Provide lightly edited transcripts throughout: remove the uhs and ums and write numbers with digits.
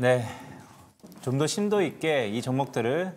네, 좀 더 심도 있게 이 종목들을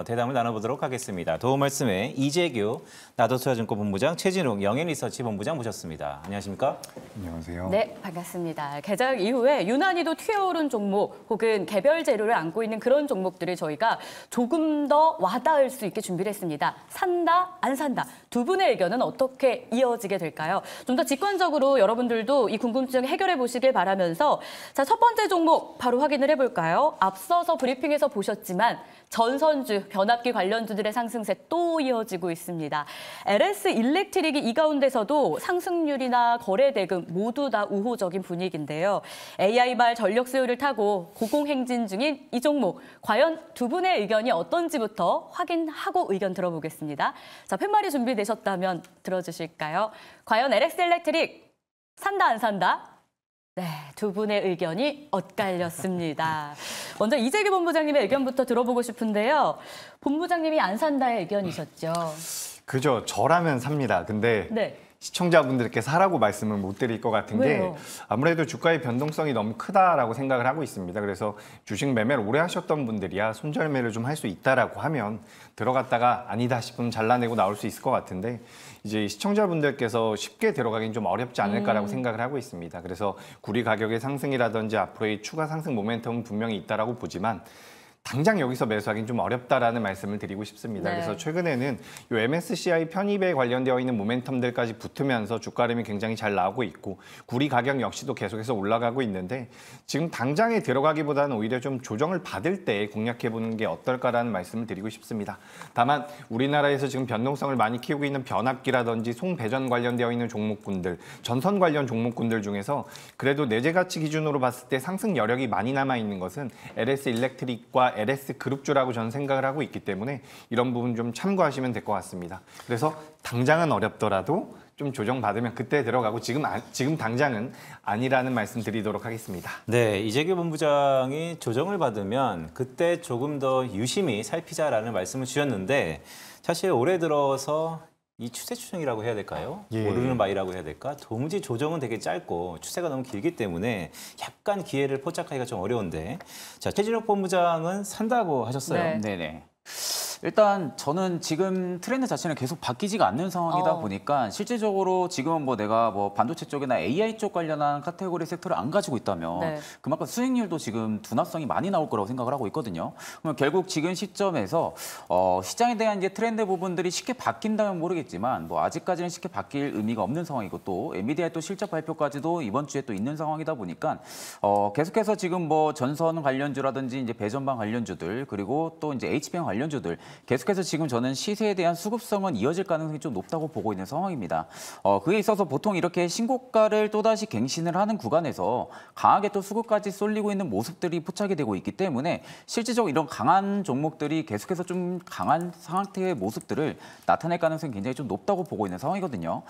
대담을 나눠보도록 하겠습니다. 도움 말씀에 이재규 나도투자증권 본부장, 최진욱 영앤리서치 본부장 모셨습니다. 안녕하십니까? 안녕하세요. 네, 반갑습니다. 개장 이후에 유난히도 튀어오른 종목 혹은 개별 재료를 안고 있는 그런 종목들을 저희가 조금 더 와닿을 수 있게 준비를 했습니다. 산다, 안 산다. 두 분의 의견은 어떻게 이어지게 될까요? 좀 더 직관적으로 여러분들도 이 궁금증 해결해 보시길 바라면서 자, 첫 번째 종목 바로 확인을 해볼까요? 앞서서 브리핑에서 보셨지만 전선주, 변압기 관련주들의 상승세 또 이어지고 있습니다. LS 일렉트릭이 이 가운데서도 상승률이나 거래 대금 모두 다 우호적인 분위기인데요. AI발 전력 수요를 타고 고공행진 중인 이 종목, 과연 두 분의 의견이 어떤지부터 확인하고 의견 들어보겠습니다. 자, 팻말이 준비되셨다면 들어주실까요? 과연 LS 일렉트릭 산다 안 산다? 네, 두 분의 의견이 엇갈렸습니다. 먼저 이재규 본부장님의 의견부터 들어보고 싶은데요. 본부장님이 안 산다의 의견이셨죠? 그죠. 저라면 삽니다. 근데 네. 시청자분들께 사라고 말씀을 못 드릴 것 같은 왜요? 게 아무래도 주가의 변동성이 너무 크다라고 생각을 하고 있습니다. 그래서 주식 매매를 오래 하셨던 분들이야 손절매를 좀 할 수 있다라고 하면 들어갔다가 아니다 싶으면 잘라내고 나올 수 있을 것 같은데 이제 시청자분들께서 쉽게 들어가긴 좀 어렵지 않을까라고 생각을 하고 있습니다. 그래서 구리 가격의 상승이라든지 앞으로의 추가 상승 모멘텀은 분명히 있다라고 보지만 당장 여기서 매수하기는 좀 어렵다라는 말씀을 드리고 싶습니다. 네. 그래서 최근에는 이 MSCI 편입에 관련되어 있는 모멘텀들까지 붙으면서 주가 흐름이 굉장히 잘 나오고 있고 구리 가격 역시도 계속해서 올라가고 있는데 지금 당장에 들어가기보다는 오히려 좀 조정을 받을 때 공략해보는 게 어떨까라는 말씀을 드리고 싶습니다. 다만 우리나라에서 지금 변동성을 많이 키우고 있는 변압기라든지 송배전 관련되어 있는 종목군들, 전선 관련 종목군들 중에서 그래도 내재 가치 기준으로 봤을 때 상승 여력이 많이 남아있는 것은 LS 일렉트릭과 LS 그룹주라고 저는 생각을 하고 있기 때문에 이런 부분 좀 참고하시면 될 것 같습니다. 그래서 당장은 어렵더라도 좀 조정받으면 그때 들어가고 지금 당장은 아니라는 말씀 드리도록 하겠습니다. 네, 이재규 본부장이 조정을 받으면 그때 조금 더 유심히 살피자라는 말씀을 주셨는데 사실 올해 들어서 이 추세 추정이라고 해야 될까요? 예. 오르는 바이라고 해야 될까? 도무지 조정은 되게 짧고 추세가 너무 길기 때문에 약간 기회를 포착하기가 좀 어려운데 자, 최진욱 본부장은 산다고 하셨어요. 네. 네네. 일단 저는 지금 트렌드 자체는 계속 바뀌지가 않는 상황이다 보니까 실질적으로 지금은 뭐 내가 뭐 반도체 쪽이나 AI 쪽 관련한 카테고리 섹터를 안 가지고 있다면 네. 그만큼 수익률도 지금 둔화성이 많이 나올 거라고 생각을 하고 있거든요. 그러면 결국 지금 시점에서 시장에 대한 이제 트렌드 부분들이 쉽게 바뀐다면 모르겠지만 뭐 아직까지는 쉽게 바뀔 의미가 없는 상황이고 또 엔비디아의 또 실적 발표까지도 이번 주에 또 있는 상황이다 보니까 계속해서 지금 뭐 전선 관련주라든지 이제 배전방 관련주들 그리고 또 이제 HBM 관련주들 계속해서 지금 저는 시세에 대한 수급성은 이어질 가능성이 좀 높다고 보고 있는 상황입니다. 그에 있어서 보통 이렇게 신고가를 또다시 갱신을 하는 구간에서 강하게 또 수급까지 쏠리고 있는 모습들이 포착이 되고 있기 때문에 실질적으로 이런 강한 종목들이 계속해서 좀 강한 상태의 모습들을 나타낼 가능성이 굉장히 좀 높다고 보고 있는 상황이거든요.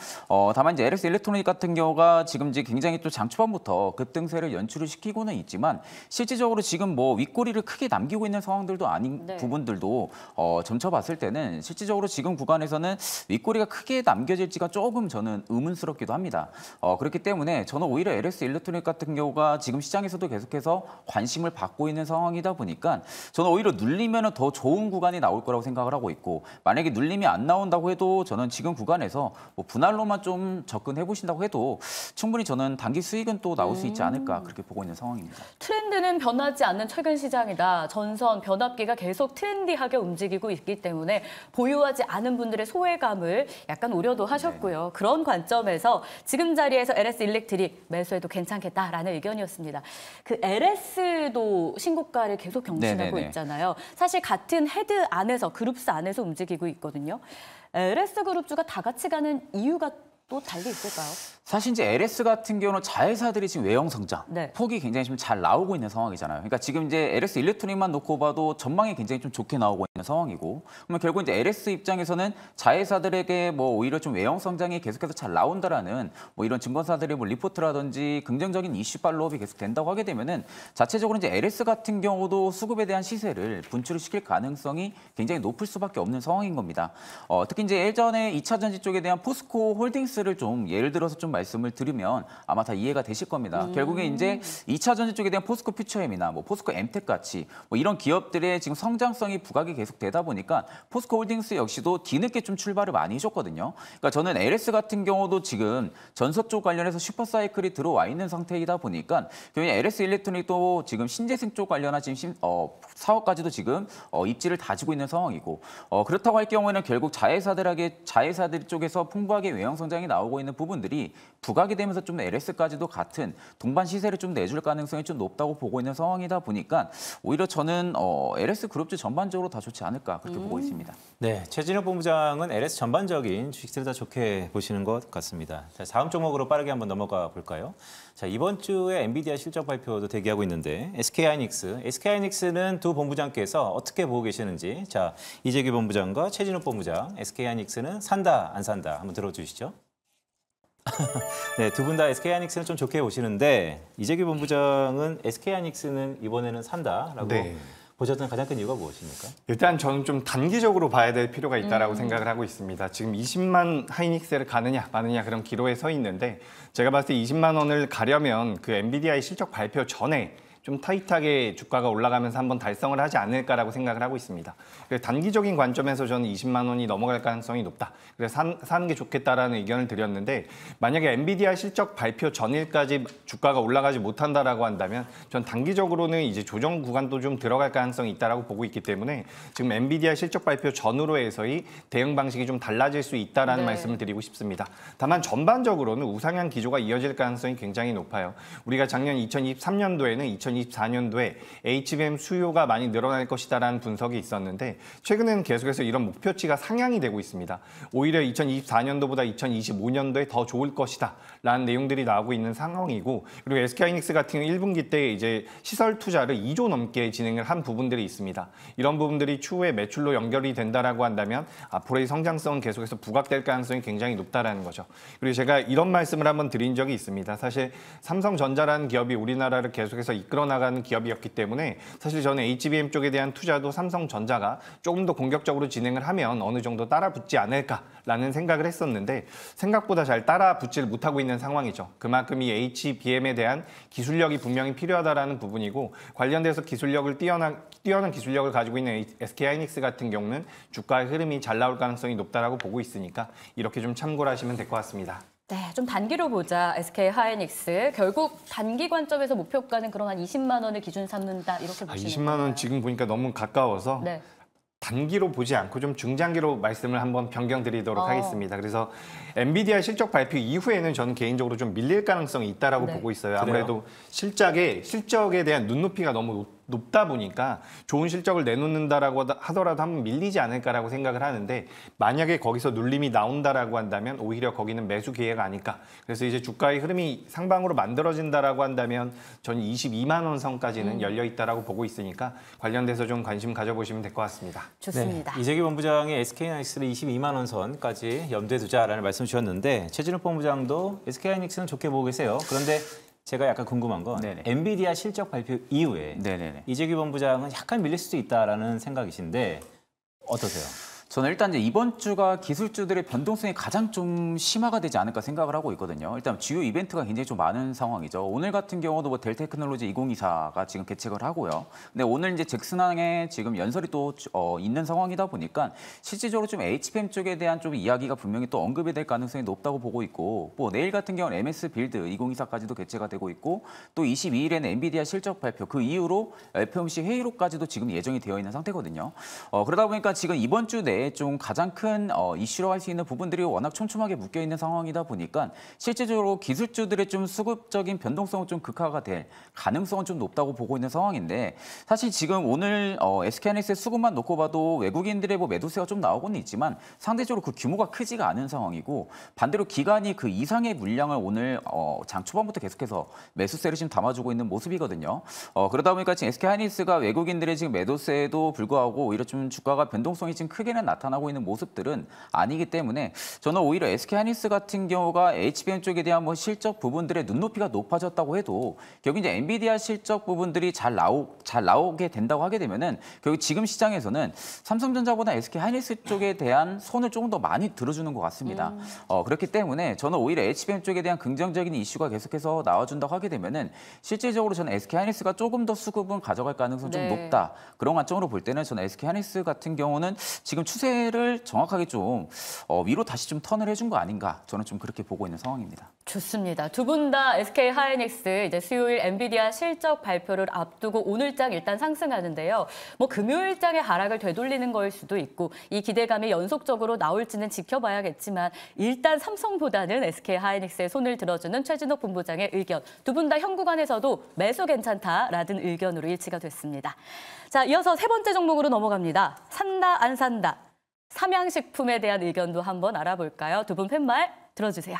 다만 이제 LS 일렉트로닉 같은 경우가 지금 이제 굉장히 또 장 초반부터 급등세를 연출을 시키고는 있지만 실질적으로 지금 뭐 윗꼬리를 크게 남기고 있는 상황들도 아닌 네. 부분들도 점쳐봤을 때는 실질적으로 지금 구간에서는 윗꼬리가 크게 남겨질지가 조금 저는 의문스럽기도 합니다. 그렇기 때문에 저는 오히려 LS 일렉트로닉 같은 경우가 지금 시장에서도 계속해서 관심을 받고 있는 상황이다 보니까 저는 오히려 눌리면 더 좋은 구간이 나올 거라고 생각을 하고 있고 만약에 눌림이 안 나온다고 해도 저는 지금 구간에서 뭐 분할로만 좀 접근해 보신다고 해도 충분히 저는 단기 수익은 또 나올 수 있지 않을까 그렇게 보고 있는 상황입니다. 트렌드는 변하지 않는 최근 시장이다. 전선, 변압기가 계속 트렌디하게 움직이고 있기 때문에 보유하지 않은 분들의 소외감을 약간 우려도 하셨고요. 그런 관점에서 지금 자리에서 LS 일렉트릭 매수해도 괜찮겠다라는 의견이었습니다. 그 LS도 신고가를 계속 경신하고 네네네. 있잖아요. 사실 같은 헤드 안에서, 그룹스 안에서 움직이고 있거든요. LS 그룹주가 다 같이 가는 이유가 또 달리 있을까요? 사실 이제 LS 같은 경우는 자회사들이 지금 외형 성장 네. 폭이 굉장히 좀 잘 나오고 있는 상황이잖아요. 그러니까 지금 이제 LS 일렉트로닉만 놓고 봐도 전망이 굉장히 좀 좋게 나오고 있는 상황이고, 그러면 결국 이제 LS 입장에서는 자회사들에게 뭐 오히려 좀 외형 성장이 계속해서 잘 나온다라는 뭐 이런 증권사들의 뭐 리포트라든지 긍정적인 이슈 팔로업이 계속 된다고 하게 되면은 자체적으로 이제 LS 같은 경우도 수급에 대한 시세를 분출을 시킬 가능성이 굉장히 높을 수밖에 없는 상황인 겁니다. 특히 이제 예전에 2차 전지 쪽에 대한 포스코 홀딩스를 좀 예를 들어서 좀 말씀을 드리면 아마 다 이해가 되실 겁니다. 결국에 이제 2차 전지 쪽에 대한 포스코 퓨처엠이나 뭐 포스코 엠텍 같이 뭐 이런 기업들의 지금 성장성이 부각이 계속 되다 보니까 포스코 홀딩스 역시도 뒤늦게 좀 출발을 많이 해줬거든요. 그러니까 저는 LS 같은 경우도 지금 전서 쪽 관련해서 슈퍼사이클이 들어와 있는 상태이다 보니까 LS 일렉트로닉도 지금 신재생 쪽 관련한 지금 사업까지도 지금 입지를 다지고 있는 상황이고 그렇다고 할 경우에는 결국 자회사들 쪽에서 풍부하게 외형 성장이 나오고 있는 부분들이 부각이 되면서 좀 LS까지도 같은 동반 시세를 좀 내줄 가능성이 좀 높다고 보고 있는 상황이다 보니까 오히려 저는 LS 그룹주 전반적으로 다 좋지 않을까 그렇게 보고 있습니다. 네, 최진욱 본부장은 LS 전반적인 주식들을 다 좋게 보시는 것 같습니다. 자, 다음 종목으로 빠르게 한번 넘어가 볼까요? 자, 이번 주에 엔비디아 실적 발표도 대기하고 있는데 SK하이닉스는 두 본부장께서 어떻게 보고 계시는지 자, 이재규 본부장과 최진욱 본부장 SK하이닉스는 산다 안 산다 한번 들어주시죠. 네, 두 분 다 SK하이닉스는 좀 좋게 보시는데 이재규 본부장은 SK하이닉스는 이번에는 산다라고 네. 보셨던 가장 큰 이유가 무엇입니까? 일단 저는 좀 단기적으로 봐야 될 필요가 있다라고 생각을 하고 있습니다. 지금 20만 하이닉스를 가느냐 마느냐 그런 기로에 서 있는데 제가 봤을 때 20만 원을 가려면 그 엔비디아의 실적 발표 전에 좀 타이트하게 주가가 올라가면서 한번 달성을 하지 않을까라고 생각을 하고 있습니다. 그래서 단기적인 관점에서 저는 20만 원이 넘어갈 가능성이 높다. 그래서 사는 게 좋겠다라는 의견을 드렸는데 만약에 엔비디아 실적 발표 전일까지 주가가 올라가지 못한다라고 한다면 전 단기적으로는 이제 조정 구간도 좀 들어갈 가능성이 있다라고 보고 있기 때문에 지금 엔비디아 실적 발표 전후로 해서의 대응 방식이 좀 달라질 수 있다라는 말씀을 드리고 싶습니다. 다만 전반적으로는 우상향 기조가 이어질 가능성이 굉장히 높아요. 우리가 작년 2023년도에는 2024년도에 HBM 수요가 많이 늘어날 것이다라는 분석이 있었는데 최근에는 계속해서 이런 목표치가 상향이 되고 있습니다. 오히려 2024년도보다 2025년도에 더 좋을 것이다라는 내용들이 나오고 있는 상황이고 그리고 SK하이닉스 같은 1분기 때 이제 시설 투자를 2조 넘게 진행을 한 부분들이 있습니다. 이런 부분들이 추후에 매출로 연결이 된다라고 한다면 앞으로의 성장성은 계속해서 부각될 가능성이 굉장히 높다라는 거죠. 그리고 제가 이런 말씀을 한번 드린 적이 있습니다. 사실 삼성전자라는 기업이 우리나라를 계속해서 이끌어 나가는 기업이었기 때문에 사실 저는 HBM 쪽에 대한 투자도 삼성전자가 조금 더 공격적으로 진행을 하면 어느 정도 따라붙지 않을까라는 생각을 했었는데 생각보다 잘 따라붙지를 못하고 있는 상황이죠. 그만큼 이 HBM에 대한 기술력이 분명히 필요하다라는 부분이고 관련돼서 뛰어난 기술력을 가지고 있는 SK하이닉스 같은 경우는 주가의 흐름이 잘 나올 가능성이 높다라고 보고 있으니까 이렇게 좀 참고를 하시면 될 것 같습니다. 네, 좀 단기로 보자. SK하이닉스 결국 단기 관점에서 목표가는 그럼 한 20만 원을 기준 삼는다 이렇게 보시는 20만 건가요? 원 지금 보니까 너무 가까워서 네. 단기로 보지 않고 좀 중장기로 말씀을 한번 변경드리도록 하겠습니다. 그래서 엔비디아 실적 발표 이후에는 저는 개인적으로 좀 밀릴 가능성이 있다라고 보고 있어요. 아무래도 실적에 대한 눈높이가 너무 높다 보니까 좋은 실적을 내놓는다라고 하더라도 한번 밀리지 않을까라고 생각을 하는데 만약에 거기서 눌림이 나온다라고 한다면 오히려 거기는 매수 기회가 아닐까. 그래서 이제 주가의 흐름이 상방으로 만들어진다라고 한다면 저는 22만 원 선까지는 열려 있다라고 보고 있으니까 관련돼서 좀 관심 가져보시면 될 것 같습니다. 좋습니다. 네, 이재규 본부장이 SK하이닉스를 22만 원 선까지 염두에 두자라는 말씀 주셨는데 최진욱 본부장도 SK하이닉스는 좋게 보고 계세요. 그런데 제가 약간 궁금한 건 네네. 엔비디아 실적 발표 이후에 네네네. 이재규 본부장은 약간 밀릴 수도 있다라는 생각이신데 어떠세요? 저는 일단 이제 이번 주가 기술주들의 변동성이 가장 좀 심화가 되지 않을까 생각을 하고 있거든요. 일단 주요 이벤트가 굉장히 좀 많은 상황이죠. 오늘 같은 경우도 뭐 델 테크놀로지 2024가 지금 개최를 하고요. 근데 오늘 이제 잭슨항에 지금 연설이 또 있는 상황이다 보니까 실질적으로 좀 HBM 쪽에 대한 좀 이야기가 분명히 또 언급이 될 가능성이 높다고 보고 있고 뭐 내일 같은 경우는 MS 빌드 2024까지도 개최가 되고 있고 또 22일에는 엔비디아 실적 발표 그 이후로 FOMC 회의로까지도 지금 예정이 되어 있는 상태거든요. 그러다 보니까 지금 이번 주 내에 좀 가장 큰 이슈로 할 수 있는 부분들이 워낙 촘촘하게 묶여 있는 상황이다 보니까 실제적으로 기술주들의 좀 수급적인 변동성은 좀 극화가 될 가능성은 좀 높다고 보고 있는 상황인데 사실 지금 오늘 SK하이닉스의 수급만 놓고 봐도 외국인들의 뭐 매도세가 좀 나오고는 있지만 상대적으로 그 규모가 크지가 않은 상황이고 반대로 기관이 그 이상의 물량을 오늘 장 초반부터 계속해서 매수세를 지금 담아주고 있는 모습이거든요. 그러다 보니까 지금 SK하이닉스가 외국인들의 지금 매도세에도 불구하고 오히려 좀 주가가 변동성이 지금 크게는 나타나고 있는 모습들은 아니기 때문에 저는 오히려 SK하이닉스 같은 경우가 HBM 쪽에 대한 뭐 실적 부분들의 눈높이가 높아졌다고 해도 결국 이제 엔비디아 실적 부분들이 잘 나오게 된다고 하게 되면은 결국 지금 시장에서는 삼성전자보다 SK하이닉스 쪽에 대한 손을 조금 더 많이 들어주는 것 같습니다. 그렇기 때문에 저는 오히려 HBM 쪽에 대한 긍정적인 이슈가 계속해서 나와준다고 하게 되면은 실질적으로 저는 SK하이닉스가 조금 더 수급은 가져갈 가능성이 좀 네. 높다. 그런 관점으로 볼 때는 저는 SK하이닉스 같은 경우는 지금 추세를 정확하게 좀 위로 다시 좀 턴을 해준 거 아닌가. 저는 좀 그렇게 보고 있는 상황입니다. 좋습니다. 두 분 다 SK 하이닉스 이제 수요일 엔비디아 실적 발표를 앞두고 오늘장 일단 상승하는데요. 뭐 금요일장의 하락을 되돌리는 거일 수도 있고 이 기대감이 연속적으로 나올지는 지켜봐야겠지만 일단 삼성보다는 SK 하이닉스의 손을 들어주는 최진욱 본부장의 의견. 두 분 다 현 구간에서도 매수 괜찮다라는 의견으로 일치가 됐습니다. 자, 이어서 세 번째 종목으로 넘어갑니다. 산다 안 산다. 삼양식품에 대한 의견도 한번 알아볼까요? 두 분 팻말 들어주세요.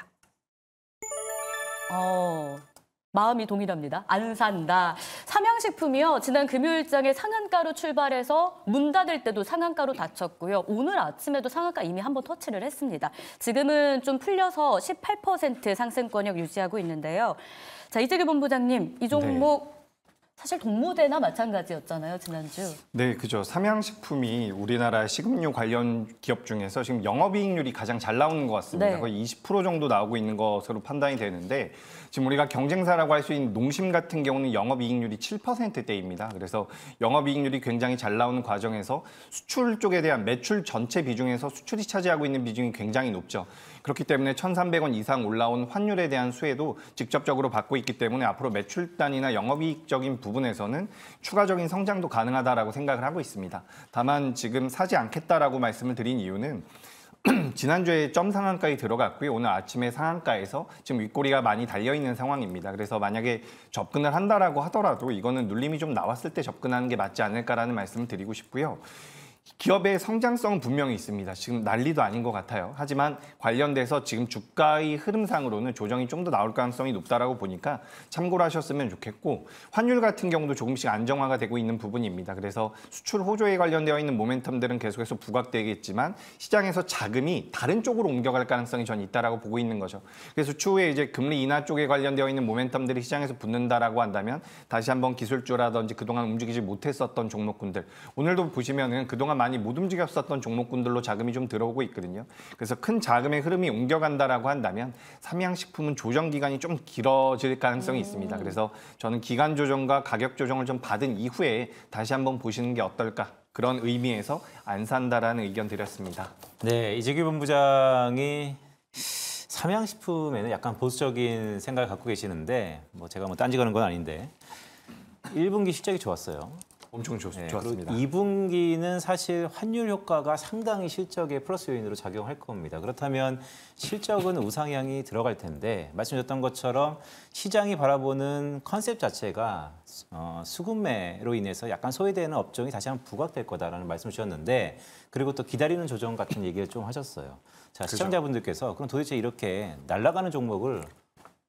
마음이 동일합니다. 안 산다. 삼양식품이요. 지난 금요일장에 상한가로 출발해서 문 닫을 때도 상한가로 닫혔고요. 오늘 아침에도 상한가 이미 한번 터치를 했습니다. 지금은 좀 풀려서 18% 상승권역 유지하고 있는데요. 자, 이재규 본부장님, 이 종목 사실 동모대나 마찬가지였잖아요, 지난주. 네, 그죠. 삼양식품이 우리나라 식음료 관련 기업 중에서 지금 영업이익률이 가장 잘 나오는 것 같습니다. 네. 거의 20% 정도 나오고 있는 것으로 판단이 되는데 지금 우리가 경쟁사라고 할 수 있는 농심 같은 경우는 영업이익률이 7%대입니다. 그래서 영업이익률이 굉장히 잘 나오는 과정에서 수출 쪽에 대한 매출 전체 비중에서 수출이 차지하고 있는 비중이 굉장히 높죠. 그렇기 때문에 1,300원 이상 올라온 환율에 대한 수혜도 직접적으로 받고 있기 때문에 앞으로 매출단이나 영업이익적인 부분에서는 추가적인 성장도 가능하다라고 생각을 하고 있습니다. 다만 지금 사지 않겠다라고 말씀을 드린 이유는 지난주에 점 상한가에 들어갔고요. 오늘 아침에 상한가에서 지금 윗꼬리가 많이 달려있는 상황입니다. 그래서 만약에 접근을 한다라고 하더라도 이거는 눌림이 좀 나왔을 때 접근하는 게 맞지 않을까라는 말씀을 드리고 싶고요. 기업의 성장성은 분명히 있습니다. 지금 난리도 아닌 것 같아요. 하지만 관련돼서 지금 주가의 흐름상으로는 조정이 좀 더 나올 가능성이 높다라고 보니까 참고를 하셨으면 좋겠고 환율 같은 경우도 조금씩 안정화가 되고 있는 부분입니다. 그래서 수출 호조에 관련되어 있는 모멘텀들은 계속해서 부각되겠지만 시장에서 자금이 다른 쪽으로 옮겨갈 가능성이 전 있다라고 보고 있는 거죠. 그래서 추후에 이제 금리 인하 쪽에 관련되어 있는 모멘텀들이 시장에서 붙는다라고 한다면 다시 한번 기술주라든지 그동안 움직이지 못했었던 종목군들 오늘도 보시면은 그동안 많이 못 움직였었던 종목군들로 자금이 좀 들어오고 있거든요. 그래서 큰 자금의 흐름이 옮겨간다라고 한다면 삼양식품은 조정 기간이 좀 길어질 가능성이 있습니다. 그래서 저는 기간 조정과 가격 조정을 좀 받은 이후에 다시 한번 보시는 게 어떨까 그런 의미에서 안 산다라는 의견 드렸습니다. 네, 이재규 본부장이 삼양식품에는 약간 보수적인 생각을 갖고 계시는데 뭐 제가 뭐 딴지 거는 건 아닌데 1분기 실적이 좋았어요. 엄청 네, 좋았습니다. 그리고 2분기는 사실 환율 효과가 상당히 실적의 플러스 요인으로 작용할 겁니다. 그렇다면 실적은 우상향이 들어갈 텐데 말씀드렸던 것처럼 시장이 바라보는 컨셉 자체가 수급매로 인해서 약간 소외되는 업종이 다시 한번 부각될 거다라는 말씀을 주셨는데 그리고 또 기다리는 조정 같은 얘기를 좀 하셨어요. 자, 시청자분들께서 그럼 도대체 이렇게 날아가는 종목을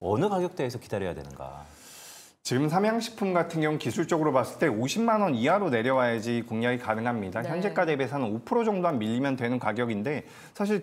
어느 가격대에서 기다려야 되는가? 지금 삼양식품 같은 경우 기술적으로 봤을 때 50만 원 이하로 내려와야지 공략이 가능합니다. 네. 현재가 대비해서는 5% 정도만 밀리면 되는 가격인데 사실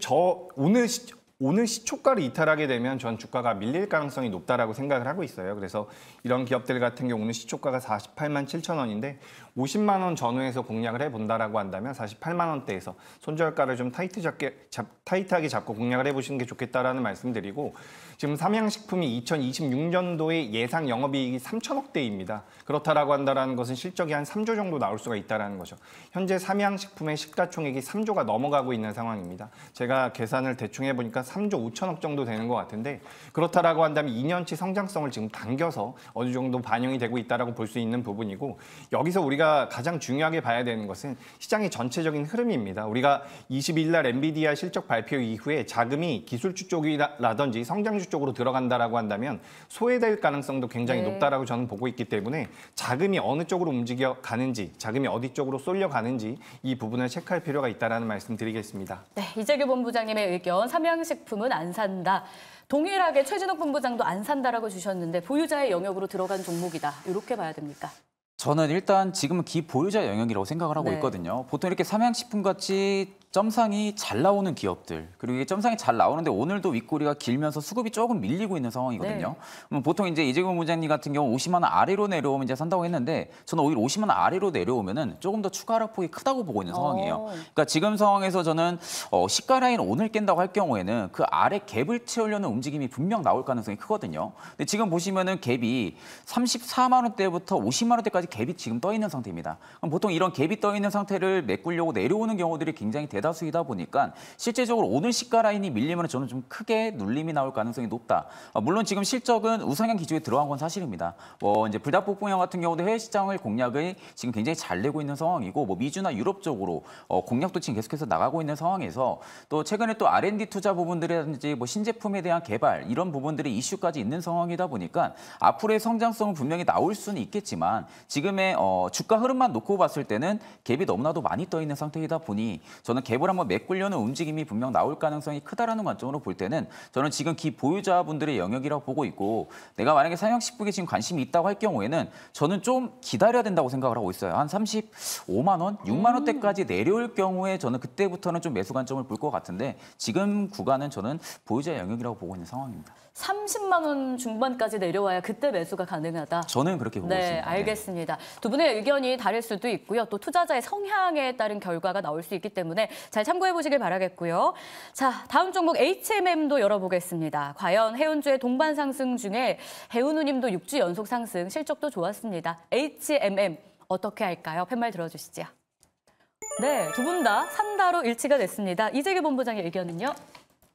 오늘 시초가를 이탈하게 되면 전 주가가 밀릴 가능성이 높다라고 생각을 하고 있어요. 그래서 이런 기업들 같은 경우 오늘 시초가가 48만 7천 원인데 50만 원 전후에서 공략을 해본다라고 한다면 48만 원대에서 손절가를 좀 타이트하게 잡고 공략을 해보시는 게 좋겠다라는 말씀드리고 지금 삼양식품이 2026년도에 예상 영업이익이 3천억대입니다. 그렇다라고 한다는 것은 실적이 한 3조 정도 나올 수가 있다는 거죠. 현재 삼양식품의 시가총액이 3조가 넘어가고 있는 상황입니다. 제가 계산을 대충 해보니까 3조 5천억 정도 되는 것 같은데 그렇다라고 한다면 2년치 성장성을 지금 당겨서 어느 정도 반영이 되고 있다라고 볼 수 있는 부분이고 여기서 우리가 가장 중요하게 봐야 되는 것은 시장의 전체적인 흐름입니다. 우리가 22일 날 엔비디아 실적 발표 이후에 자금이 기술주 쪽이라든지 성장주 쪽으로 들어간다라고 한다면 소외될 가능성도 굉장히 높다라고 저는 보고 있기 때문에 자금이 어느 쪽으로 움직여 가는지 자금이 어디 쪽으로 쏠려 가는지 이 부분을 체크할 필요가 있다라는 말씀 드리겠습니다. 네, 이재규 본부장님의 의견, 삼양식품은 안 산다. 동일하게 최진욱 본부장도 안 산다라고 주셨는데 보유자의 영역으로 들어간 종목이다. 이렇게 봐야 됩니까? 저는 일단 지금은 기보유자 영역이라고 생각을 하고 네. 있거든요. 보통 이렇게 삼양식품 같이 점상이 잘 나오는 기업들, 그리고 이게 점상이 잘 나오는데 오늘도 윗꼬리가 길면서 수급이 조금 밀리고 있는 상황이거든요. 보통 이제 이재용 부장님 같은 경우 50만 원 아래로 내려오면 이제 산다고 했는데 저는 오히려 50만 원 아래로 내려오면은 조금 더 추가 하락폭이 크다고 보고 있는 상황이에요. 그러니까 지금 상황에서 저는 시가 라인 오늘 깬다고 할 경우에는 그 아래 갭을 채우려는 움직임이 분명 나올 가능성이 크거든요. 근데 지금 보시면은 갭이 34만 원대부터 50만 원대까지 갭이 지금 떠 있는 상태입니다. 그럼 보통 이런 갭이 떠 있는 상태를 메꾸려고 내려오는 경우들이 굉장히 대다수이다 보니까 실제적으로 오늘 시가 라인이 밀리면 저는 좀 크게 눌림이 나올 가능성이 높다. 물론 지금 실적은 우상향 기조에 들어간 건 사실입니다. 이제 불닭볶음면 같은 경우도 해외 시장을 공략을 지금 굉장히 잘 내고 있는 상황이고 미주나 유럽 쪽으로 공략도 지금 계속해서 나가고 있는 상황에서 또 최근에 또 R&D 투자 부분들이라든지 신제품에 대한 개발 이런 부분들이 이슈까지 있는 상황이다 보니까 앞으로의 성장성은 분명히 나올 수는 있겠지만 지금의 주가 흐름만 놓고 봤을 때는 갭이 너무나도 많이 떠 있는 상태이다 보니 저는 갭을 한번 메꾸려는 움직임이 분명 나올 가능성이 크다라는 관점으로 볼 때는 저는 지금 기 보유자분들의 영역이라고 보고 있고 내가 만약에 상향식북에 지금 관심이 있다고 할 경우에는 저는 좀 기다려야 된다고 생각을 하고 있어요. 한 35만 원, 6만 원대까지 내려올 경우에 저는 그때부터는 좀 매수 관점을 볼 것 같은데 지금 구간은 저는 보유자 영역이라고 보고 있는 상황입니다. 30만 원 중반까지 내려와야 그때 매수가 가능하다. 저는 그렇게 보고 네, 있습니다. 알겠습니다. 두 분의 의견이 다를 수도 있고요. 또 투자자의 성향에 따른 결과가 나올 수 있기 때문에 잘 참고해 보시길 바라겠고요. 자, 다음 종목 HMM도 열어보겠습니다. 과연 해운주의 동반 상승 중에 해운우님도 6주 연속 상승, 실적도 좋았습니다. HMM 어떻게 할까요? 팻말 들어주시죠. 네, 두 분 다 산다로 일치가 됐습니다. 이재규 본부장의 의견은요?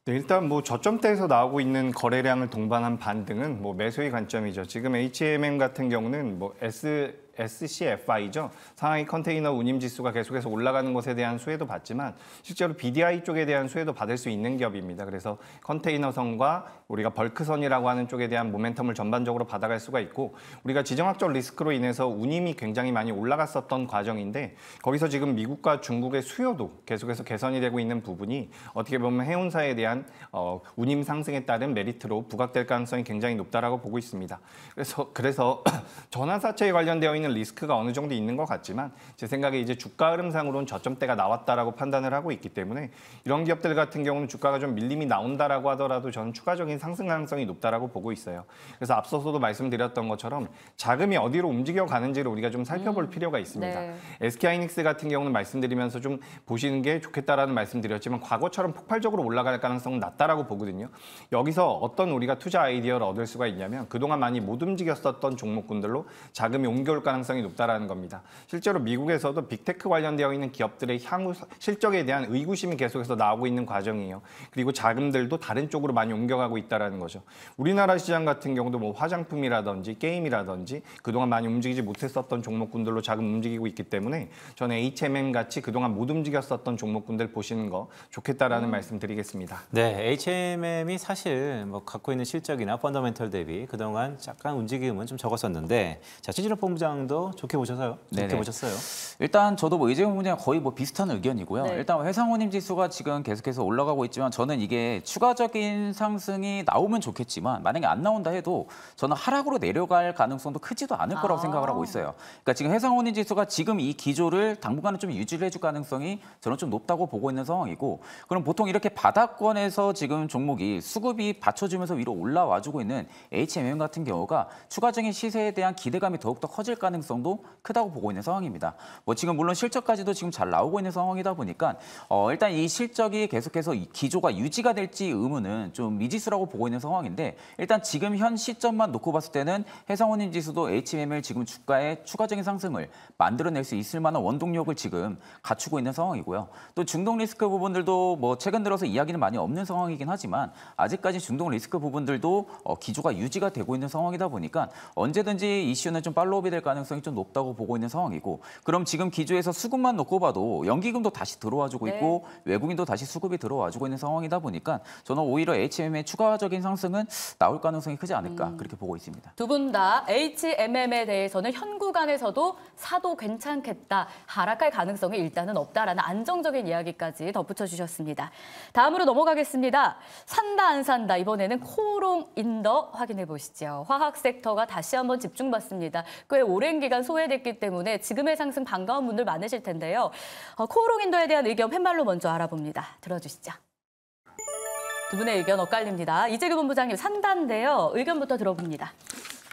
네, 일단 저점대에서 나오고 있는 거래량을 동반한 반등은 매수의 관점이죠. 지금 HMM 같은 경우는 SCFI죠. 상하이 컨테이너 운임 지수가 계속해서 올라가는 것에 대한 수혜도 받지만 실제로 BDI 쪽에 대한 수혜도 받을 수 있는 기업입니다. 그래서 컨테이너선과 우리가 벌크선이라고 하는 쪽에 대한 모멘텀을 전반적으로 받아갈 수가 있고 우리가 지정학적 리스크로 인해서 운임이 굉장히 많이 올라갔었던 과정인데 거기서 지금 미국과 중국의 수요도 계속해서 개선이 되고 있는 부분이 어떻게 보면 해운사에 대한 운임 상승에 따른 메리트로 부각될 가능성이 굉장히 높다라고 보고 있습니다. 그래서 전환사채에 관련되어 있는 리스크가 어느 정도 있는 것 같지만 제 생각에 이제 주가 흐름상으로는 저점대가 나왔다라고 판단을 하고 있기 때문에 이런 기업들 같은 경우는 주가가 좀 밀림이 나온다라고 하더라도 저는 추가적인 상승 가능성이 높다라고 보고 있어요. 그래서 앞서서도 말씀드렸던 것처럼 자금이 어디로 움직여 가는지를 우리가 좀 살펴볼 필요가 있습니다. 네. SK하이닉스 같은 경우는 말씀드리면서 좀 보시는 게 좋겠다라는 말씀드렸지만 과거처럼 폭발적으로 올라갈 가능성은 낮다라고 보거든요. 여기서 어떤 우리가 투자 아이디어를 얻을 수가 있냐면 그동안 많이 못 움직였었던 종목군들로 자금이 옮겨올 가능성이 높다라는 겁니다. 실제로 미국에서도 빅테크 관련되어 있는 기업들의 향후 실적에 대한 의구심이 계속해서 나오고 있는 과정이에요. 그리고 자금들도 다른 쪽으로 많이 옮겨가고 있다라는 거죠. 우리나라 시장 같은 경우도 화장품이라든지 게임이라든지 그동안 많이 움직이지 못했었던 종목군들로 자금 움직이고 있기 때문에 저는 HMM 같이 그동안 못 움직였었던 종목군들 보시는 거 좋겠다라는 말씀 드리겠습니다. 네, HMM이 사실 갖고 있는 실적이나 펀더멘털 대비 그동안 약간 움직임은 좀 적었었는데 자, 최진욱 본부장도 좋게 보셨어요? 좋게 보셨어요? 일단 저도 이재용 본부장 거의 비슷한 의견이고요. 네. 일단 회상운임 지수가 지금 계속해서 올라가고 있지만 저는 이게 추가적인 상승이 나오면 좋겠지만 만약에 안 나온다 해도 저는 하락으로 내려갈 가능성도 크지도 않을 거라고 생각을 하고 있어요. 그러니까 지금 회상운임 지수가 지금 이 기조를 당분간은 좀 유지를 해줄 가능성이 저는 좀 높다고 보고 있는 상황이고 그럼 보통 이렇게 바닥권에서 지금 종목이 수급이 받쳐주면서 위로 올라와주고 있는 HMM 같은 경우가 추가적인 시세에 대한 기대감이 더욱더 커질 가능성도 크다고 보고 있는 상황입니다. 지금 물론 실적까지도 지금 잘 나오고 있는 상황이다 보니까 일단 이 실적이 계속해서 이 기조가 유지가 될지 의문은 좀 미지수라고 보고 있는 상황인데 일단 지금 현 시점만 놓고 봤을 때는 해상운임 지수도 HMM을 지금 주가의 추가적인 상승을 만들어낼 수 있을 만한 원동력을 지금 갖추고 있는 상황이고요. 또 중동 리스크 부분들도 최근 들어서 이야기는 많이 없는 상황이긴 하지만 아직까지 중동 리스크 부분들도 기조가 유지가 되고 있는 상황이다 보니까 언제든지 이슈는 좀 팔로우업이 될 가능성이 좀 높다고 보고 있는 상황이고 그럼 지금 기조에서 수급만 놓고 봐도 연기금도 다시 들어와주고 있고 외국인도 다시 수급이 들어와주고 있는 상황이다 보니까 저는 오히려 HMM의 추가적인 상승은 나올 가능성이 크지 않을까 그렇게 보고 있습니다. 두 분 다 HMM에 대해서는 현 구간에서도 사도 괜찮겠다, 하락할 가능성이 일단은 없다라는 안정적인 이야기까지 덧붙여 주셨습니다. 다음으로 넘어가겠습니다. 산다 안 산다 이번에는 코롱 인더 확인해 보시죠. 화학 섹터가 다시 한번 집중받습니다. 꽤 오래 오랜 기간 소외됐기 때문에 지금의 상승 반가운 분들 많으실 텐데요. 코오롱 인더에 대한 의견 팻말로 먼저 알아봅니다. 들어주시죠. 두 분의 의견 엇갈립니다. 이재규 본부장님 산다인데요. 의견부터 들어봅니다.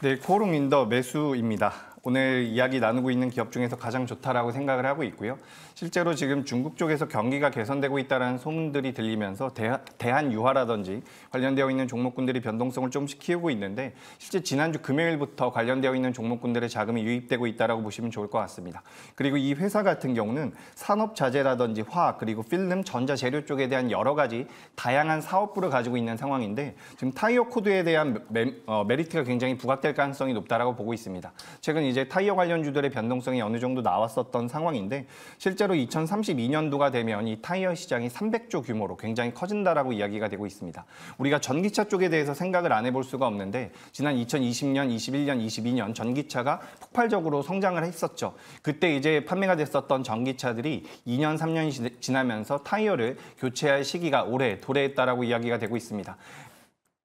네, 코오롱 인더 매수입니다. 오늘 이야기 나누고 있는 기업 중에서 가장 좋다라고 생각을 하고 있고요. 실제로 지금 중국 쪽에서 경기가 개선되고 있다는 소문들이 들리면서 대한 유화라든지 관련되어 있는 종목군들이 변동성을 조금씩 키우고 있는데 실제 지난주 금요일부터 관련되어 있는 종목군들의 자금이 유입되고 있다라고 보시면 좋을 것 같습니다. 그리고 이 회사 같은 경우는 산업자재라든지 화학 그리고 필름, 전자재료 쪽에 대한 여러 가지 다양한 사업부를 가지고 있는 상황인데 지금 타이어 코드에 대한 메리트가 굉장히 부각될 가능성이 높다라고 보고 있습니다. 최근 이제 타이어 관련주들의 변동성이 어느 정도 나왔었던 상황인데 실제로 2032년도가 되면 이 타이어 시장이 300조 규모로 굉장히 커진다라고 이야기가 되고 있습니다. 우리가 전기차 쪽에 대해서 생각을 안 해볼 수가 없는데 지난 2020년, 21년, 22년 전기차가 폭발적으로 성장을 했었죠. 그때 이제 판매가 됐었던 전기차들이 2년, 3년이 지나면서 타이어를 교체할 시기가 올해 도래했다라고 이야기가 되고 있습니다.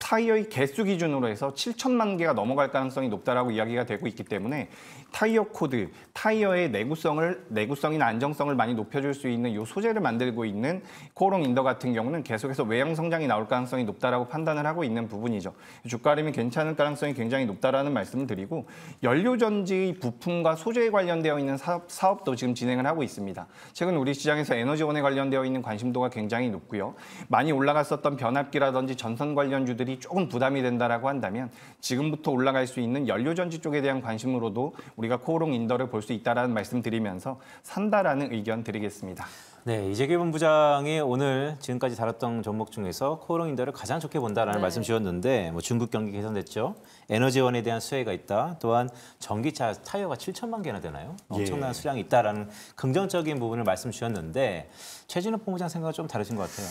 타이어의 개수 기준으로 해서 7천만 개가 넘어갈 가능성이 높다라고 이야기가 되고 있기 때문에 타이어 코드, 타이어의 내구성이나 안정성을 많이 높여줄 수 있는 이 소재를 만들고 있는 코오롱 인더 같은 경우는 계속해서 외형 성장이 나올 가능성이 높다라고 판단을 하고 있는 부분이죠. 주가 흐름이 괜찮을 가능성이 굉장히 높다라는 말씀을 드리고 연료전지 부품과 소재에 관련되어 있는 사업도 지금 진행을 하고 있습니다. 최근 우리 시장에서 에너지원에 관련되어 있는 관심도가 굉장히 높고요. 많이 올라갔었던 변압기라든지 전선 관련주들이 조금 부담이 된다라고 한다면 지금부터 올라갈 수 있는 연료전지 쪽에 대한 관심으로도 우리가 코오롱 인더를 볼 수 있다라는 말씀드리면서 산다라는 의견 드리겠습니다. 네, 이재규 본부장이 오늘 지금까지 다뤘던 종목 중에서 코오롱 인더를 가장 좋게 본다라는 말씀 주셨는데 뭐 중국 경기 개선됐죠. 에너지원에 대한 수혜가 있다. 또한 전기차 타이어가 7천만 개나 되나요? 엄청난 수량이 있다라는 긍정적인 부분을 말씀 주셨는데 최진우 본부장 생각은 좀 다르신 것 같아요.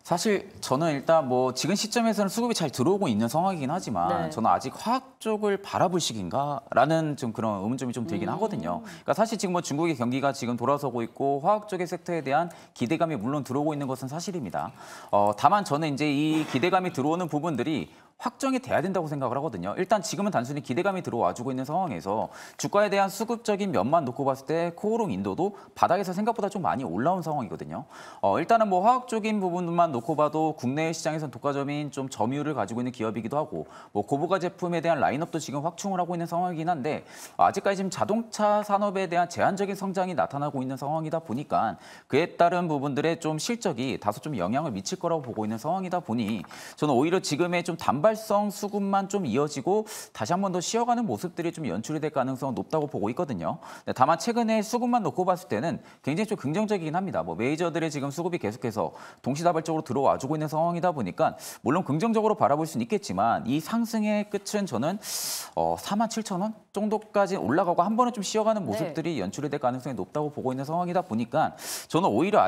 사실 저는 일단 뭐 지금 시점에서는 수급이 잘 들어오고 있는 상황이긴 하지만 네. 저는 아직 화학 쪽을 바라볼 시기인가라는 좀 그런 의문점이 좀 들긴 하거든요. 그러니까 사실 지금 뭐 중국의 경기가 지금 돌아서고 있고 화학 쪽의 섹터에 대한 기대감이 물론 들어오고 있는 것은 사실입니다. 다만 저는 이제 이 기대감이 들어오는 부분들이 확정이 돼야 된다고 생각을 하거든요. 일단 지금은 단순히 기대감이 들어와주고 있는 상황에서 주가에 대한 수급적인 면만 놓고 봤을 때 코오롱 인더도 바닥에서 생각보다 좀 많이 올라온 상황이거든요. 일단은 뭐 화학적인 부분만 놓고 봐도 국내 시장에서는 독과점인 좀 점유율을 가지고 있는 기업이기도 하고 뭐 고부가 제품에 대한 라인업도 지금 확충을 하고 있는 상황이긴 한데 아직까지 지금 자동차 산업에 대한 제한적인 성장이 나타나고 있는 상황이다 보니까 그에 따른 부분들의 좀 실적이 다소 좀 영향을 미칠 거라고 보고 있는 상황이다 보니 저는 오히려 지금의 좀 단발성 수급만 좀 이어지고 다시 한 번 더 쉬어가는 모습들이 좀 연출이 될 가능성은 높다고 보고 있거든요. 다만 최근에 수급만 놓고 봤을 때는 굉장히 좀 긍정적이긴 합니다. 뭐 메이저들의 지금 수급이 계속해서 동시다발적으로 들어와주고 있는 상황이다 보니까 물론 긍정적으로 바라볼 수는 있겠지만 이 상승의 끝은 저는 47,000원 정도까지 올라가고 한 번에 좀 쉬어가는 모습들이 연출이 될 가능성이 높다고 보고 있는 상황이다 보니까 저는 오히려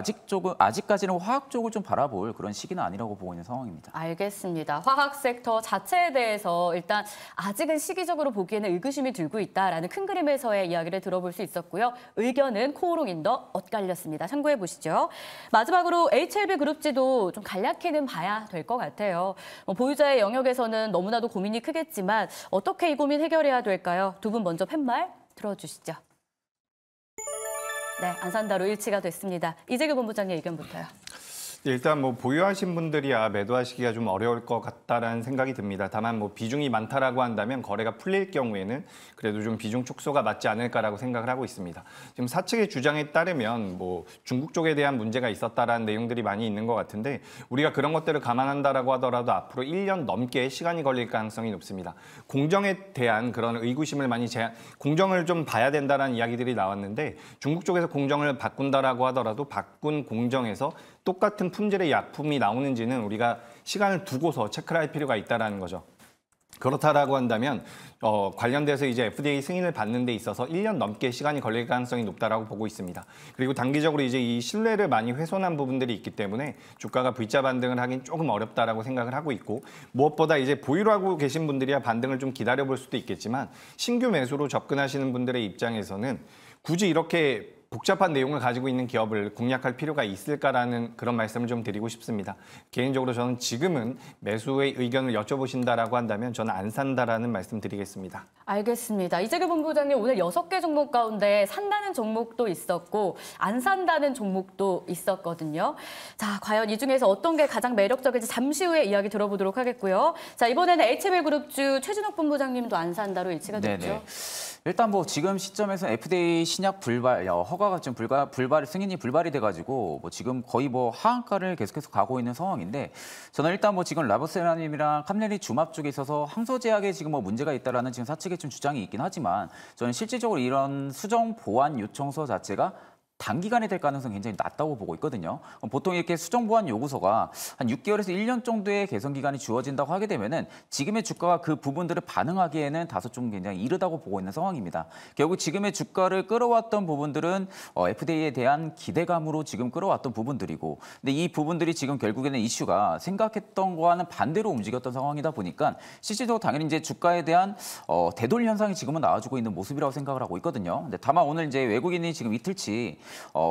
아직까지는 화학 쪽을 좀 바라볼 그런 시기는 아니라고 보고 있는 상황입니다. 알겠습니다. 화학 섹터 자체에 대해서 일단 아직은 시기적으로 보기에는 의구심이 들고 있다라는 큰 그림에서의 이야기를 들어볼 수 있었고요. 의견은 코오롱 인더 엇갈렸습니다. 참고해 보시죠. 마지막으로 HLB 그룹지도 좀 간략히는 봐야 될 것 같아요. 보유자의 영역에서는 너무나도 고민이 크겠지만 어떻게 이 고민 해결해야 될까요? 두 분 먼저 팻말 들어주시죠. 네, 안 산다로 일치가 됐습니다. 이재규 본부장의 의견부터요. 일단 뭐 보유하신 분들이야 매도하시기가 좀 어려울 것 같다라는 생각이 듭니다. 다만 뭐 비중이 많다라고 한다면 거래가 풀릴 경우에는 그래도 좀 비중 축소가 맞지 않을까라고 생각을 하고 있습니다. 지금 사측의 주장에 따르면 뭐 중국 쪽에 대한 문제가 있었다라는 내용들이 많이 있는 것 같은데 우리가 그런 것들을 감안한다라고 하더라도 앞으로 1년 넘게 시간이 걸릴 가능성이 높습니다. 공정에 대한 그런 의구심을 공정을 좀 봐야 된다라는 이야기들이 나왔는데 중국 쪽에서 공정을 바꾼다라고 하더라도 바꾼 공정에서 똑같은 품질의 약품이 나오는지는 우리가 시간을 두고서 체크를 할 필요가 있다는 거죠. 그렇다라고 한다면 관련돼서 이제 FDA 승인을 받는 데 있어서 1년 넘게 시간이 걸릴 가능성이 높다라고 보고 있습니다. 그리고 단기적으로 이제 이 신뢰를 많이 훼손한 부분들이 있기 때문에 주가가 V자 반등을 하긴 조금 어렵다라고 생각을 하고 있고 무엇보다 이제 보유를 하고 계신 분들이야 반등을 좀 기다려볼 수도 있겠지만 신규 매수로 접근하시는 분들의 입장에서는 굳이 이렇게 복잡한 내용을 가지고 있는 기업을 공략할 필요가 있을까라는 그런 말씀을 좀 드리고 싶습니다. 개인적으로 저는 지금은 매수의 의견을 여쭤보신다라고 한다면 저는 안 산다라는 말씀 드리겠습니다. 알겠습니다. 이재규 본부장님 오늘 6개 종목 가운데 산다는 종목도 있었고 안 산다는 종목도 있었거든요. 자, 과연 이 중에서 어떤 게 가장 매력적일지 잠시 후에 이야기 들어보도록 하겠고요. 자, 이번에는 HML그룹주 최진욱 본부장님도 안 산다로 일치가 됐죠. 네네. 일단 뭐 지금 시점에서 FDA 신약 불발 허가가 좀 불발 승인이 불발이 돼가지고 뭐 지금 거의 뭐 하한가를 계속해서 가고 있는 상황인데 저는 일단 뭐 지금 라보세라님이랑 캄레리 주맙 쪽에 있어서 항소 제약에 지금 뭐 문제가 있다라는 지금 사측의 좀 주장이 있긴 하지만 저는 실질적으로 이런 수정 보완 요청서 자체가 단기간에 될 가능성이 굉장히 낮다고 보고 있거든요. 보통 이렇게 수정 보완 요구서가 한 6개월에서 1년 정도의 개선 기간이 주어진다고 하게 되면은 지금의 주가가 그 부분들을 반응하기에는 다소 좀 굉장히 이르다고 보고 있는 상황입니다. 결국 지금의 주가를 끌어왔던 부분들은 FDA에 대한 기대감으로 지금 끌어왔던 부분들이고, 근데 이 부분들이 지금 결국에는 이슈가 생각했던 거와는 반대로 움직였던 상황이다 보니까 실질적으로 당연히 이제 주가에 대한 되돌 현상이 지금은 나와주고 있는 모습이라고 생각을 하고 있거든요. 근데 다만 오늘 이제 외국인이 지금 이틀치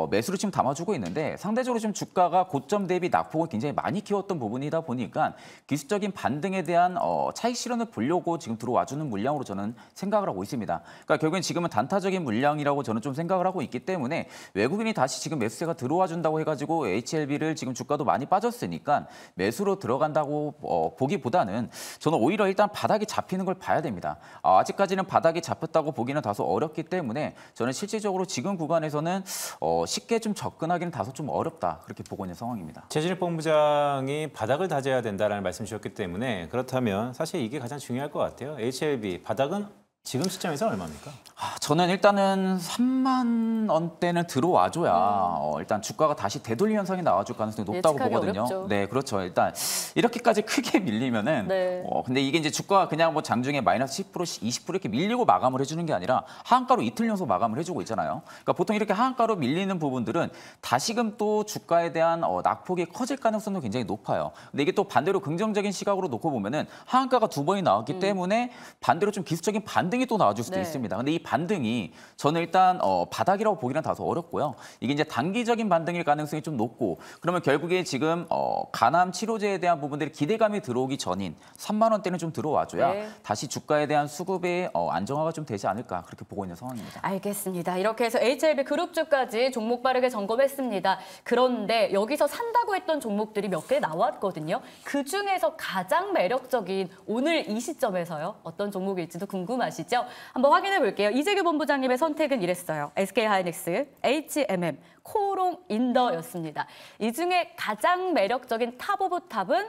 매수를 지금 담아주고 있는데 상대적으로 좀 주가가 고점 대비 낙폭을 굉장히 많이 키웠던 부분이다 보니까 기술적인 반등에 대한 차익 실현을 보려고 지금 들어와주는 물량으로 저는 생각을 하고 있습니다. 그러니까 결국엔 지금은 단타적인 물량이라고 저는 좀 생각을 하고 있기 때문에 외국인이 다시 지금 매수세가 들어와 준다고 해가지고 HLB를 지금 주가도 많이 빠졌으니까 매수로 들어간다고 보기보다는 저는 오히려 일단 바닥이 잡히는 걸 봐야 됩니다. 아직까지는 바닥이 잡혔다고 보기는 다소 어렵기 때문에 저는 실질적으로 지금 구간에서는 쉽게 좀 접근하기는 다소 좀 어렵다 그렇게 보고 있는 상황입니다. 최진욱 본부장이 바닥을 다져야 된다라는 말씀 주셨기 때문에 그렇다면 사실 이게 가장 중요할 것 같아요. HLB 바닥은 지금 시점에서 얼마입니까? 저는 일단은 3만 원대는 들어와줘야 일단 주가가 다시 되돌리 현상이 나와줄 가능성이 높다고 예측하기 보거든요. 어렵죠. 네, 그렇죠. 일단 이렇게까지 크게 밀리면은 네. 근데 이게 이제 주가가 그냥 뭐 장중에 마이너스 10%, 20% 이렇게 밀리고 마감을 해주는 게 아니라 하한가로 이틀 연속 마감을 해주고 있잖아요. 그러니까 보통 이렇게 하한가로 밀리는 부분들은 다시금 또 주가에 대한 낙폭이 커질 가능성도 굉장히 높아요. 근데 이게 또 반대로 긍정적인 시각으로 놓고 보면은 하한가가 2번이 나왔기 때문에 반대로 좀 기술적인 반등이 또 나와줄 수도 네. 있습니다. 근데 이 반등이 저는 일단 바닥이라고 보기는 다소 어렵고요. 이게 이제 단기적인 반등일 가능성이 좀 높고 그러면 결국에 지금 간암 치료제에 대한 부분들이 기대감이 들어오기 전인 3만 원대는 좀 들어와줘야 네. 다시 주가에 대한 수급의 안정화가 좀 되지 않을까 그렇게 보고 있는 상황입니다. 알겠습니다. 이렇게 해서 HLB 그룹주까지 종목 빠르게 점검했습니다. 그런데 여기서 산다고 했던 종목들이 몇 개 나왔거든요. 그중에서 가장 매력적인 오늘 이 시점에서요. 어떤 종목일지도 궁금하시죠? 한번 확인해 볼게요. 이재규 본부장님의 선택은 이랬어요. SK하이닉스, HMM, 코롱 인더였습니다. 이 중에 가장 매력적인 탑 오브 탑은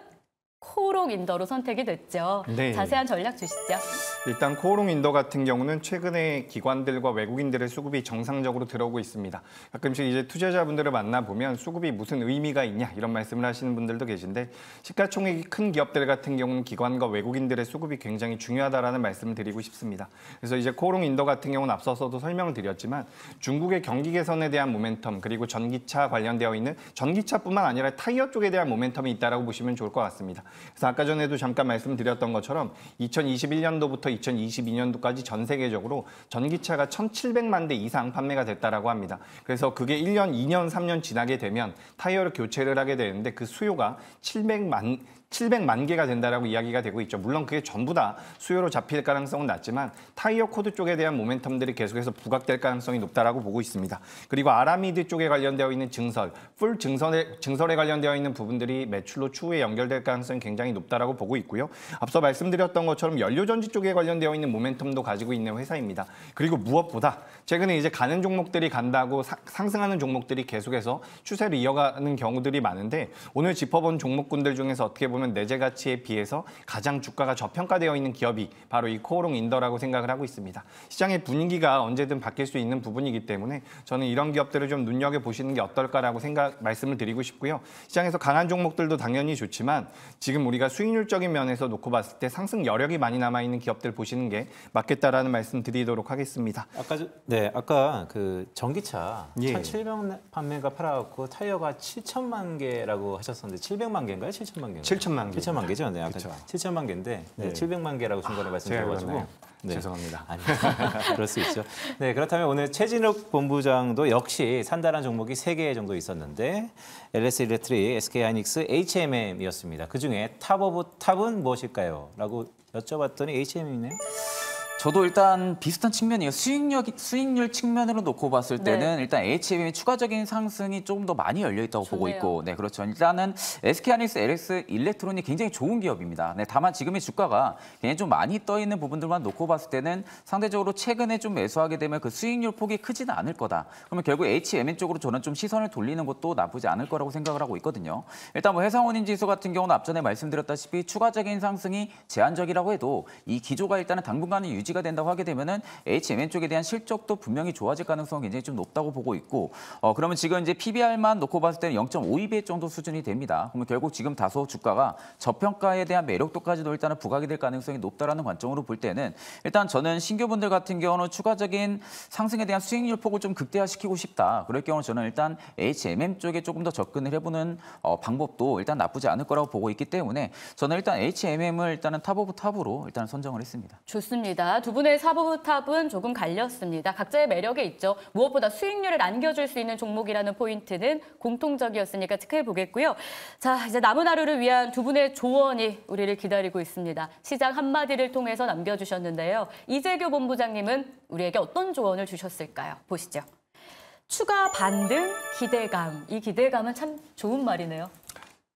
코롱 인더로 선택이 됐죠. 네. 자세한 전략 주시죠. 일단 코오롱 인더 같은 경우는 최근에 기관들과 외국인들의 수급이 정상적으로 들어오고 있습니다. 가끔씩 이제 투자자분들을 만나보면 수급이 무슨 의미가 있냐 이런 말씀을 하시는 분들도 계신데 시가총액이 큰 기업들 같은 경우는 기관과 외국인들의 수급이 굉장히 중요하다라는 말씀을 드리고 싶습니다. 그래서 이제 코오롱 인더 같은 경우는 앞서서도 설명을 드렸지만 중국의 경기 개선에 대한 모멘텀 그리고 전기차 관련되어 있는 전기차뿐만 아니라 타이어 쪽에 대한 모멘텀이 있다라고 보시면 좋을 것 같습니다. 그래서 아까 전에도 잠깐 말씀드렸던 것처럼 2021년도부터 2022년도까지 전 세계적으로 전기차가 1,700만 대 이상 판매가 됐다라고 합니다. 그래서 그게 1년, 2년, 3년 지나게 되면 타이어를 교체를 하게 되는데 그 수요가 700만 개가 된다라고 이야기가 되고 있죠. 물론 그게 전부 다 수요로 잡힐 가능성은 낮지만 타이어 코드 쪽에 대한 모멘텀들이 계속해서 부각될 가능성이 높다라고 보고 있습니다. 그리고 아라미드 쪽에 관련되어 있는 증설, 풀 증설에 관련되어 있는 부분들이 매출로 추후에 연결될 가능성이 굉장히 높다라고 보고 있고요. 앞서 말씀드렸던 것처럼 연료전지 쪽에 관련되어 있는 모멘텀도 가지고 있는 회사입니다. 그리고 무엇보다 최근에 이제 가는 종목들이 간다고 상승하는 종목들이 계속해서 추세를 이어가는 경우들이 많은데 오늘 짚어본 종목군들 중에서 어떻게 보면 내재 가치에 비해서 가장 주가가 저평가되어 있는 기업이 바로 이 코오롱 인더라고 생각을 하고 있습니다. 시장의 분위기가 언제든 바뀔 수 있는 부분이기 때문에 저는 이런 기업들을 좀 눈여겨보시는 게 어떨까라고 말씀을 드리고 싶고요. 시장에서 강한 종목들도 당연히 좋지만 지금 우리가 수익률적인 면에서 놓고 봤을 때 상승 여력이 많이 남아있는 기업들 보시는 게 맞겠다라는 말씀 드리도록 하겠습니다. 아까 그 전기차 예. 1,700 판매가 팔아갖고 타이어가 7천만 개라고 하셨었는데 700만 개인가요? 7천만 개인가요? 7천만 개. 7천만 개죠. 네, 아까 그쵸. 7천만 개인데 네, 네. 700만 개라고 중간에 제가 말씀드려가지고 그러네요. 네. 죄송합니다. 아니, 그럴 수 있죠. 네, 그렇다면 오늘 최진욱 본부장도 역시 산다란 종목이 3개 정도 있었는데 LS 일렉트릭, SK 하이닉스, HMM이었습니다. 그중에 탑 오브 탑은 무엇일까요? 라고 여쭤봤더니 HMM이네요. 저도 일단 비슷한 측면이에요. 수익률 측면으로 놓고 봤을 때는 네. 일단 HMM의 추가적인 상승이 조금 더 많이 열려 있다고 보고 좋네요. 있고, 네 그렇죠. 일단은 SK 하이닉스, LS 일렉트론이 굉장히 좋은 기업입니다. 네, 다만 지금의 주가가 굉장히 좀 많이 떠 있는 부분들만 놓고 봤을 때는 상대적으로 최근에 좀 매수하게 되면 그 수익률 폭이 크지는 않을 거다. 그러면 결국 HMM 쪽으로 저는 좀 시선을 돌리는 것도 나쁘지 않을 거라고 생각을 하고 있거든요. 일단 뭐 해상원인 지수 같은 경우는 앞전에 말씀드렸다시피 추가적인 상승이 제한적이라고 해도 이 기조가 일단은 당분간은 유지가 된다고 하게 되면은 HMM 쪽에 대한 실적도 분명히 좋아질 가능성이 굉장히 좀 높다고 보고 있고, 그러면 지금 이제 PBR만 놓고 봤을 때는 0.52배 정도 수준이 됩니다. 그러면 결국 지금 다소 주가가 저평가에 대한 매력도까지도 일단은 부각이 될 가능성이 높다라는 관점으로 볼 때는 일단 저는 신규분들 같은 경우는 추가적인 상승에 대한 수익률 폭을 좀 극대화시키고 싶다. 그럴 경우 저는 일단 HMM 쪽에 조금 더 접근을 해보는 방법도 일단 나쁘지 않을 거라고 보고 있기 때문에 저는 일단 HMM을 일단은 탑 오브 탑으로 일단 선정을 했습니다. 좋습니다. 두 분의 사부탑은 조금 갈렸습니다. 각자의 매력이 있죠. 무엇보다 수익률을 안겨줄 수 있는 종목이라는 포인트는 공통적이었으니까 체크해 보겠고요. 자, 이제 남은 하루를 위한 두 분의 조언이 우리를 기다리고 있습니다. 시장 한마디를 통해서 남겨주셨는데요. 이재규 본부장님은 우리에게 어떤 조언을 주셨을까요? 보시죠. 추가 반등, 기대감. 이 기대감은 참 좋은 말이네요.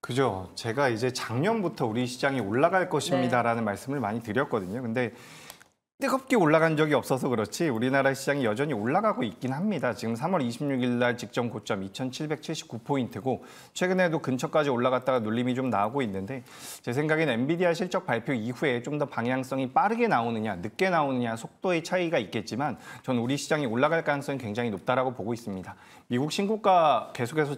그죠. 제가 이제 작년부터 우리 시장이 올라갈 것입니다라는 말씀을 많이 드렸거든요. 근데 뜨겁게 올라간 적이 없어서 그렇지 우리나라 시장이 여전히 올라가고 있긴 합니다. 지금 3월 26일 날 직전 고점 2,779포인트고 최근에도 근처까지 올라갔다가 눌림이 좀 나오고 있는데 제 생각엔 엔비디아 실적 발표 이후에 좀 더 방향성이 빠르게 나오느냐 늦게 나오느냐 속도의 차이가 있겠지만 전 우리 시장이 올라갈 가능성이 굉장히 높다라고 보고 있습니다. 미국 신고가 계속해서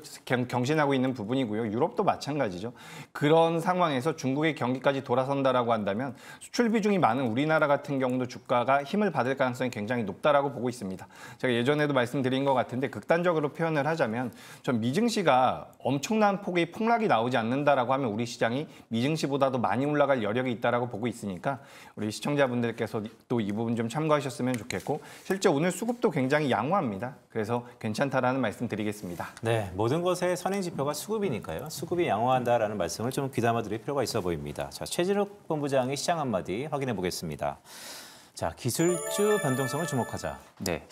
경신하고 있는 부분이고요. 유럽도 마찬가지죠. 그런 상황에서 중국의 경기까지 돌아선다라고 한다면 수출 비중이 많은 우리나라 같은 경우도 주가가 힘을 받을 가능성이 굉장히 높다라고 보고 있습니다. 제가 예전에도 말씀드린 것 같은데 극단적으로 표현을 하자면 전 미증시가 엄청난 폭의 폭락이 나오지 않는다라고 하면 우리 시장이 미증시보다도 많이 올라갈 여력이 있다라고 보고 있으니까 우리 시청자분들께서 또 이 부분 좀 참고하셨으면 좋겠고 실제 오늘 수급도 굉장히 양호합니다. 그래서 괜찮다라는 말씀 드리겠습니다. 네, 모든 것의 선행 지표가 수급이니까요. 수급이 양호한다라는 말씀을 좀 귀담아 드릴 필요가 있어 보입니다. 자, 최진욱 본부장의 시장 한마디 확인해 보겠습니다. 자, 기술주 변동성을 주목하자. 네,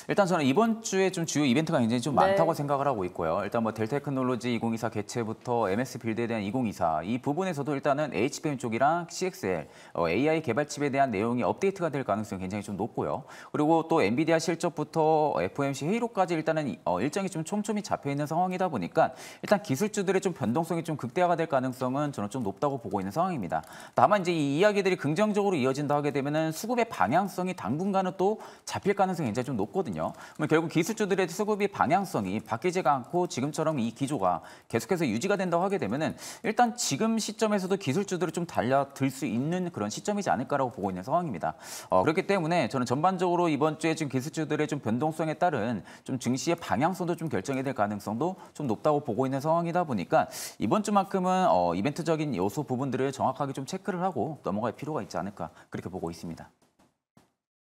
일단 저는 이번 주에 좀 주요 이벤트가 굉장히 좀 많다고 생각을 하고 있고요. 일단 뭐 델테크놀로지 2024 개최부터 MS 빌드에 대한 2024 이 부분에서도 일단은 HBM 쪽이랑 CXL AI 개발칩에 대한 내용이 업데이트가 될 가능성이 굉장히 좀 높고요. 그리고 또 엔비디아 실적부터 FOMC 회의록까지 일단은 일정이 좀 촘촘히 잡혀 있는 상황이다 보니까 일단 기술주들의 좀 변동성이 좀 극대화가 될 가능성은 저는 좀 높다고 보고 있는 상황입니다. 다만 이제 이 이야기들이 긍정적으로 이어진다 하게 되면은 수급의 방향성이 당분간은 또 잡힐 가능성이 굉장히 좀 높거든요. 그러면 결국 기술주들의 수급이 방향성이 바뀌지가 않고 지금처럼 이 기조가 계속해서 유지가 된다고 하게 되면은 일단 지금 시점에서도 기술주들을 좀 달려들 수 있는 그런 시점이지 않을까라고 보고 있는 상황입니다. 그렇기 때문에 저는 전반적으로 이번 주에 지금 기술주들의 좀 변동성에 따른 좀 증시의 방향성도 좀 결정이 될 가능성도 좀 높다고 보고 있는 상황이다 보니까 이번 주만큼은 이벤트적인 요소 부분들을 정확하게 좀 체크를 하고 넘어갈 필요가 있지 않을까 그렇게 보고 있습니다.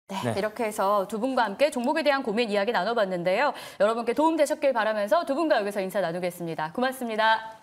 네, 이렇게 해서 두 분과 함께 종목에 대한 고민 이야기 나눠봤는데요. 여러분께 도움 되셨길 바라면서 두 분과 여기서 인사 나누겠습니다. 고맙습니다.